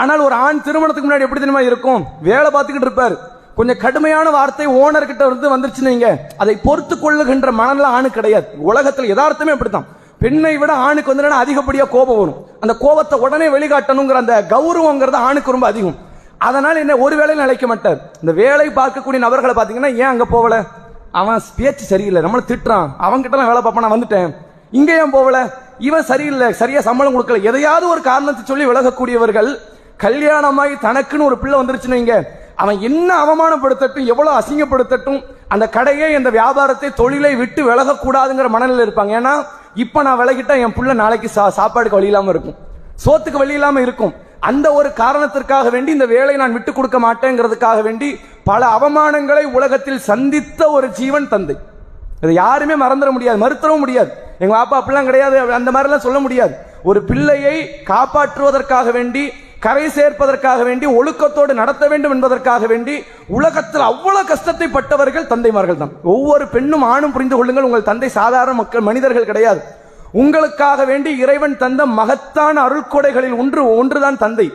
ஆனால் ஒரு ஆண் திருமணத்துக்கு முன்னாடி எப்படி தெரியுமா இருக்கும்? வேலை பார்த்துக்கிட்டு இருப்பார். கொஞ்சம் கடுமையான வார்த்தை ஓனர் கிட்ட இருந்து வந்துருச்சுன்னு அதை பொறுத்து கொள்ளுகின்ற மனநிலை ஆணுக்கு கிடையாது. உலகத்தில் யதார்த்தமே அப்படித்தான். பெண்ணை விட ஆணுக்கு வந்து அதிகப்படியா கோபம் வரும். அந்த கோபத்தை உடனே வெளிக்காட்டணுங்கிற அந்த கௌரவங்கிறது ஆணுக்கு ரொம்ப அதிகம். அதனால என்ன ஒரு வேலையும் நிலைக்க மாட்டார். இந்த வேலை பார்க்கக்கூடிய நபர்களை பாத்தீங்கன்னா, ஏன் அங்க போகல, அவன் பேச்சு சரியில்லை, நம்மள திட்டுறான், அவன்கிட்ட வேலை பார்ப்ப, நான் வந்துட்டேன், இங்க ஏன் போகல, இவன் சரியில்லை, சரியா சம்பளம் கொடுக்கல, எதையாவது ஒரு காரணத்தை சொல்லி விலகக்கூடியவர்கள். கல்யாணமாகி தனக்குன்னு ஒரு பிள்ளை வந்துருச்சுன்னு அவன் என்ன அவமானப்படுத்தட்டும், எவ்வளவு அசிங்கப்படுத்தட்டும், அந்த கடையை, அந்த வியாபாரத்தை, தொழிலை விட்டு விலகக்கூடாதுங்கிற மனநிலை இருப்பாங்க. ஏன்னா இப்ப நான் விலகிட்டா என் புள்ள நாளைக்கு சாப்பாடுக்கு வழி இல்லாம இருக்கும், சோத்துக்கு வழி இல்லாம இருக்கும். அந்த ஒரு காரணத்திற்காக வேண்டி இந்த வேலை நான் விட்டு கொடுக்க மாட்டேங்கிறதுக்காக வேண்டி பல அவமானங்களை உலகத்தில் சந்தித்த ஒரு ஜீவன் தந்தை. இதை யாருமே மறந்துட முடியாது, மறுத்தவும் முடியாது. எங்க பாப்பா அப்படிலாம் கிடையாது, அந்த மாதிரி எல்லாம் சொல்ல முடியாது. ஒரு பிள்ளையை காப்பாற்றுவதற்காக வேண்டி, கரை சேர்ப்பதற்காக வேண்டி, ஒழுக்கத்தோடு நடத்த வேண்டும் என்பதற்காக வேண்டி உலகத்தில் அவ்வளவு கஷ்டத்தை பட்டவர்கள் தந்தைமார்கள் தான். ஒவ்வொரு பெண்ணும் ஆணும் புரிந்து கொள்ளுங்கள், உங்கள் தந்தை சாதாரண மக்கள் மனிதர்கள் கிடையாது. உங்களுக்காக வேண்டி இறைவன் தந்த மகத்தான அருள்கொடைகளில் ஒன்றுதான் தந்தை.